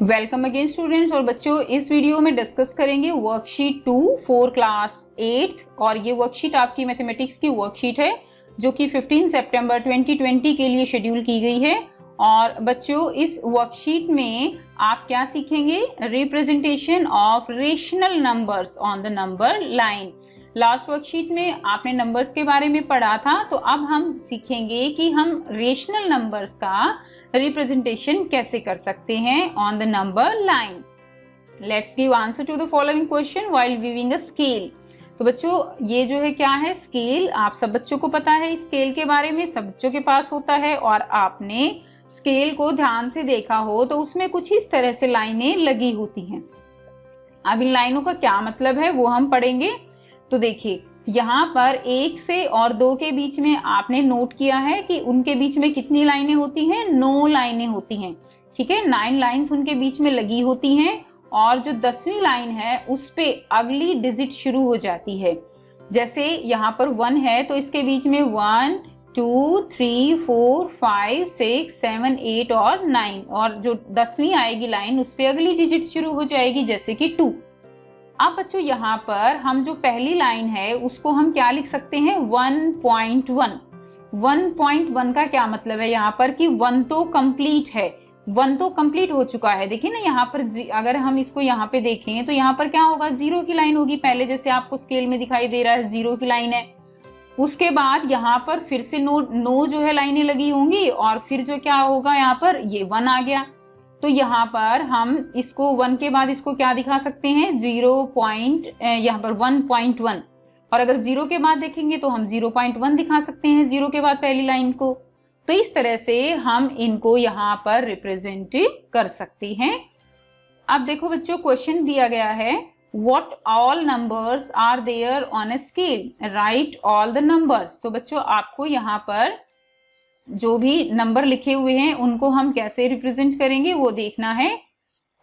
Welcome again students. और बच्चों, इस वीडियो में डिस्कस करेंगे वर्कशीट 2 फॉर क्लास 8 और ये वर्कशीट आपकी मैथमेटिक्स की वर्कशीट है जो कि 15 सितंबर 2020 के लिए शेड्यूल की गई है। और बच्चों, इस वर्कशीट में आप क्या सीखेंगे? Representation of rational numbers on the number line. Last worksheet में आपने नंबर्स के बारे में पढ़ा था, तो अब हम सीखेंगे कि हम रेशनल नंबर्स का रिप्रेजेंटेशन कैसे कर सकते हैं on the number line. Let's give answer to the following question while viewing a scale. तो बच्चों, ये जो है क्या है? स्केल। आप सब बच्चों को पता है स्केल के बारे में, सब बच्चों के पास होता है। और आपने स्केल को ध्यान से देखा हो तो उसमें कुछ इस तरह से लाइनें लगी होती हैं। अब इन लाइनों का क्या मतलब है वो हम पढ़ेंगे। तो देखिए, यहाँ पर 1 से और 2 के बीच में आपने नोट किया है कि उनके बीच में कितनी लाइनें होती हैं? 9 लाइनें होती हैं। ठीक है, 9 लाइन्स उनके बीच में लगी होती हैं। और जो 10वीं लाइन है उस पे अगली डिजिट शुरू हो जाती है। जैसे यहाँ पर 1 है तो इसके बीच में 1 2 3 4 5 6 7 8 और 9, और जो 10वीं आएगी लाइन उस पे अगली डिजिट शुरू हो जाएगी, जैसे कि 2। अब बच्चों, यहाँ पर हम जो पहली लाइन है उसको हम क्या लिख सकते हैं? 1.1। 1.1 का क्या मतलब है यहाँ पर कि 1 तो कंप्लीट है, 1 तो कंप्लीट हो चुका है। देखिए ना, यहाँ पर अगर हम इसको यहाँ पे देखें तो यहाँ पर क्या होगा? 0 की लाइन होगी पहले, जैसे आपको स्केल में दिखाई दे रहा है 0 की लाइन है। उसके बाद यहाँ पर फिर से नो जो है लाइनें लगी होंगी, और फिर जो क्या होगा यहाँ पर ये 1 आ गया। तो यहाँ पर हम इसको 1 के बाद इसको क्या दिखा सकते हैं? यहाँ पर 1.1। और अगर 0 के बाद देखेंगे तो हम 0.1 दिखा सकते हैं 0 के बाद पहली लाइन को। तो इस तरह से हम इनको यहाँ पर रिप्रेजेंट कर सकते हैं। अब देखो बच्चों, क्वेश्चन दिया गया है What all numbers are there on a scale? Write all the numbers। तो बच्चों, आपको यहाँ पर जो भी नंबर लिखे हुए हैं उनको हम कैसे रिप्रेजेंट करेंगे वो देखना है।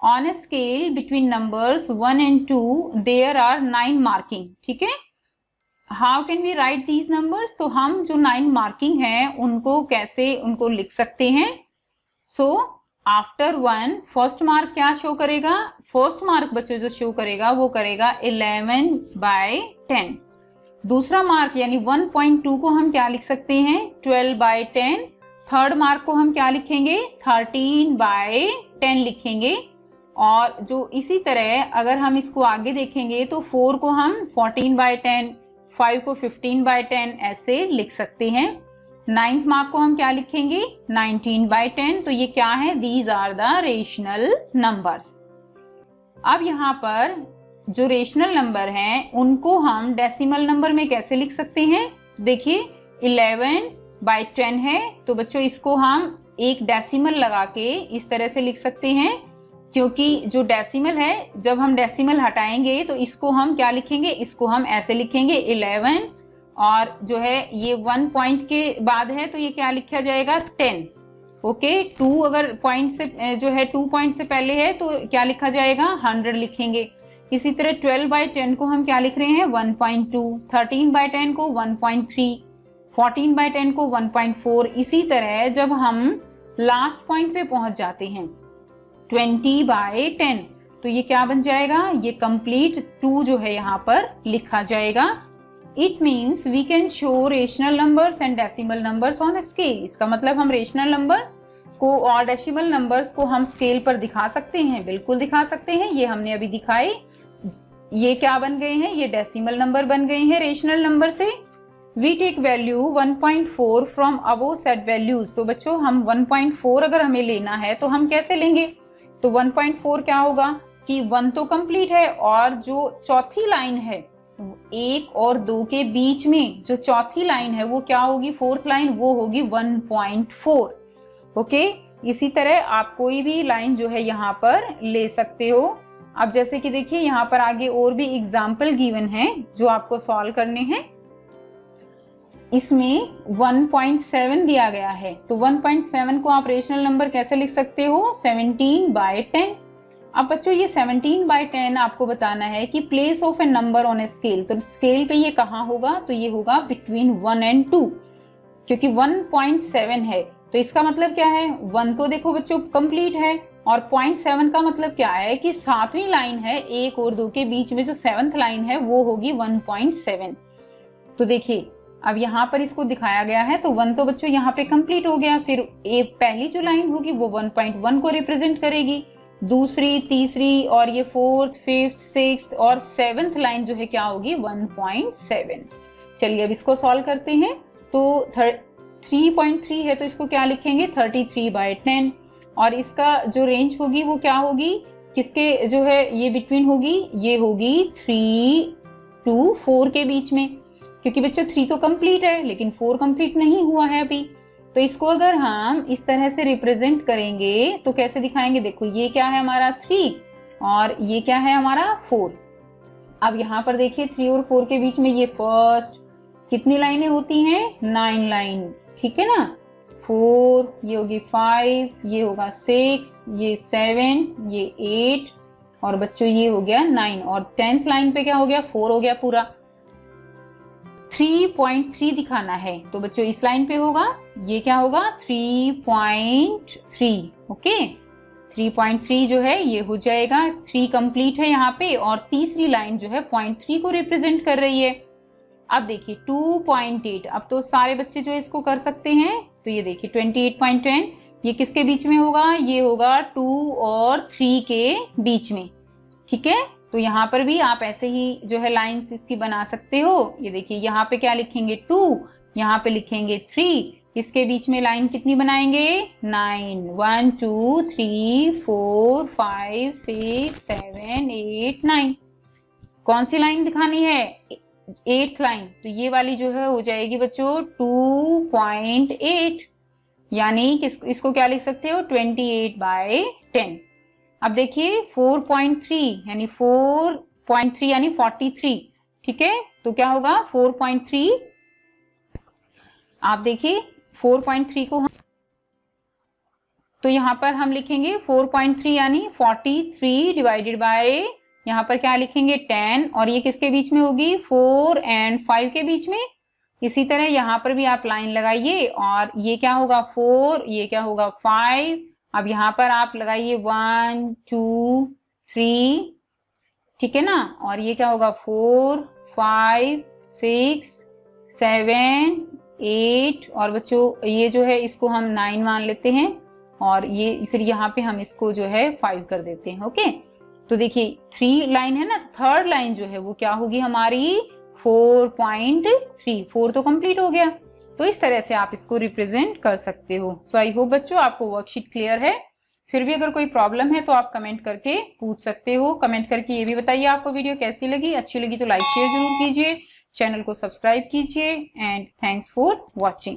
On a scale between numbers 1 and 2 there are 9 marking. ठीक है, how can we write these numbers? तो हम जो 9 मार्किंग है उनको कैसे उनको लिख सकते हैं? सो आफ्टर 1 फर्स्ट मार्क क्या शो करेगा? फर्स्ट मार्क बच्चों जो शो करेगा वो करेगा 11/10। दूसरा मार्क यानी 1.2 को हम क्या लिख सकते हैं? 12/10। थर्ड मार्क को हम क्या लिखेंगे? 13/10 लिखेंगे। और जो इसी तरह अगर हम इसको आगे देखेंगे तो 4 को हम 14/10, 5 को 15/10 ऐसे लिख सकते हैं। 9th मार्क को हम क्या लिखेंगे? 19/10। तो ये क्या है? These are the rational numbers. अब यहाँ पर जो रेशनल नंबर हैं उनको हम डेसिमल नंबर में कैसे लिख सकते हैं? देखिए, 11/10 है तो बच्चों इसको हम एक डेसिमल लगा के इस तरह से लिख सकते हैं, क्योंकि जो डेसिमल है जब हम डेसिमल हटाएंगे तो इसको हम क्या लिखेंगे? इसको हम ऐसे लिखेंगे 11, और जो है ये 1 पॉइंट के बाद है तो ये क्या लिखा जाएगा? 10। ओके, 2 अगर पॉइंट से जो है 2 पॉइंट से पहले है तो क्या लिखा जाएगा? 100 लिखेंगे। इसी तरह 12/10 को हम क्या लिख रहे हैं? 1.2। 13/10 को 1.3, 14/10 को 1.4। इसी तरह जब हम लास्ट पॉइंट पे पहुंच जाते हैं 20/10 तो ये क्या बन जाएगा? ये कंप्लीट 2 जो है यहाँ पर लिखा जाएगा। It means we can show rational numbers and decimal numbers on a scale. इसका मतलब हम रेशनल नंबर को और डेसिमल नंबर्स को हम स्केल पर दिखा सकते हैं, बिल्कुल दिखा सकते हैं। ये हमने अभी दिखाए। ये क्या बन गए हैं? ये डेसिमल नंबर बन गए हैं रेशनल नंबर से। We take value 1.4 from above set values. तो बच्चों, हम 1.4 अगर हमें लेना है तो हम कैसे लेंगे? तो 1.4 क्या होगा कि 1 तो कंप्लीट है, और जो चौथी लाइन है 1 और 2 के बीच में जो चौथी लाइन है वो क्या होगी? फोर्थ लाइन, वो होगी 1.4। ओके, इसी तरह आप कोई भी लाइन जो है यहाँ पर ले सकते हो। अब जैसे कि देखिए, यहाँ पर आगे और भी एग्जाम्पल गिवन है जो आपको सॉल्व करने हैं। इसमें 1.7 दिया गया है, तो 1.7 को आप रेशनल नंबर कैसे लिख सकते हो? 17/10। अब बच्चों, ये 17/10 आपको बताना है कि place of A number on a scale. तो स्केल पे ये कहाँ होगा? तो ये होगा बिटवीन 1 and 2, क्योंकि 1.7 है तो इसका मतलब क्या है? 1 तो देखो बच्चों कंप्लीट है, और 0.7 का मतलब क्या है कि 7वीं लाइन है 1 और 2 के बीच में, जो 7th लाइन है वो होगी 1.7। तो देखिए अब यहाँ पर इसको दिखाया गया है, तो 1 तो बच्चों यहाँ पे कंप्लीट हो गया, फिर पहली जो लाइन होगी वो 1.1 को रिप्रेजेंट करेगी, दूसरी, तीसरी और ये 4th, 5th, 6th और 7th लाइन जो है क्या होगी 1.7। चलिए अब इसको सॉल्व करते हैं। तो 3.3 है तो इसको क्या लिखेंगे 33/10, और इसका जो रेंज होगी वो क्या होगी, किसके जो है ये बिटवीन होगी, ये होगी 3 to 4 के बीच में, क्योंकि बच्चों 3 तो कंप्लीट है लेकिन 4 कंप्लीट नहीं हुआ है अभी। तो इसको अगर हम इस तरह से रिप्रेजेंट करेंगे तो कैसे दिखाएंगे, देखो ये क्या है हमारा 3 और ये क्या है हमारा 4। अब यहाँ पर देखिए 3 और 4 के बीच में ये फर्स्ट कितनी लाइनें होती हैं 9 लाइन्स, ठीक है ना। 4, ये होगी 5, ये होगा 6, ये 7, ये 8 और बच्चों ये हो गया 9, और 10th लाइन पे क्या हो गया 4 हो गया पूरा। 3.3 दिखाना है तो बच्चों इस लाइन पे होगा, ये क्या होगा 3.3, ओके। 3.3 जो है ये हो जाएगा, 3 कंप्लीट है यहाँ पे और तीसरी लाइन जो है 0.3 को रिप्रेजेंट कर रही है। अब देखिए 2.8, अब तो सारे बच्चे जो इसको कर सकते हैं, तो ये देखिए 28.10 ये किसके बीच में होगा, ये होगा 2 और 3 के बीच में, ठीक है। तो यहाँ पर भी आप ऐसे ही जो है लाइंस इसकी बना सकते हो। ये देखिए यहाँ पे क्या लिखेंगे 2, यहाँ पे लिखेंगे 3, इसके बीच में लाइन कितनी बनाएंगे 9, 1 2 3 4 5 6 7 8 9। कौन सी लाइन दिखानी है 8th लाइन, तो ये वाली जो है हो जाएगी बच्चों 2.8, यानी इसको क्या लिख सकते हो 28/10। अब देखिए 4.3 यानी 4.3 यानी 43, ठीक है। तो क्या होगा 4.3, आप देखिए 4.3 को हम, तो यहाँ पर हम लिखेंगे 4.3 यानी 43 डिवाइडेड बाय, यहाँ पर क्या लिखेंगे 10, और ये किसके बीच में होगी 4 और 5 के बीच में। इसी तरह यहाँ पर भी आप लाइन लगाइए, और ये क्या होगा 4, ये क्या होगा 5, अब यहाँ पर आप लगाइए 1 2 3, ठीक है ना, और ये क्या होगा 4 5 6 7 8, और बच्चों ये जो है इसको हम 9 मान लेते हैं, और ये फिर यहाँ पे हम इसको जो है 5 कर देते हैं, ओके। तो देखिए 3 लाइन है ना, तो 3rd लाइन जो है वो क्या होगी हमारी 4.3, 4 तो कंप्लीट हो गया। तो इस तरह से आप इसको रिप्रेजेंट कर सकते हो। सो आई होप बच्चों आपको वर्कशीट क्लियर है। फिर भी अगर कोई प्रॉब्लम है तो आप कमेंट करके पूछ सकते हो। कमेंट करके ये भी बताइए आपको वीडियो कैसी लगी, अच्छी लगी तो लाइक शेयर जरूर कीजिए, चैनल को सब्सक्राइब कीजिए, एंड थैंक्स फॉर वॉचिंग।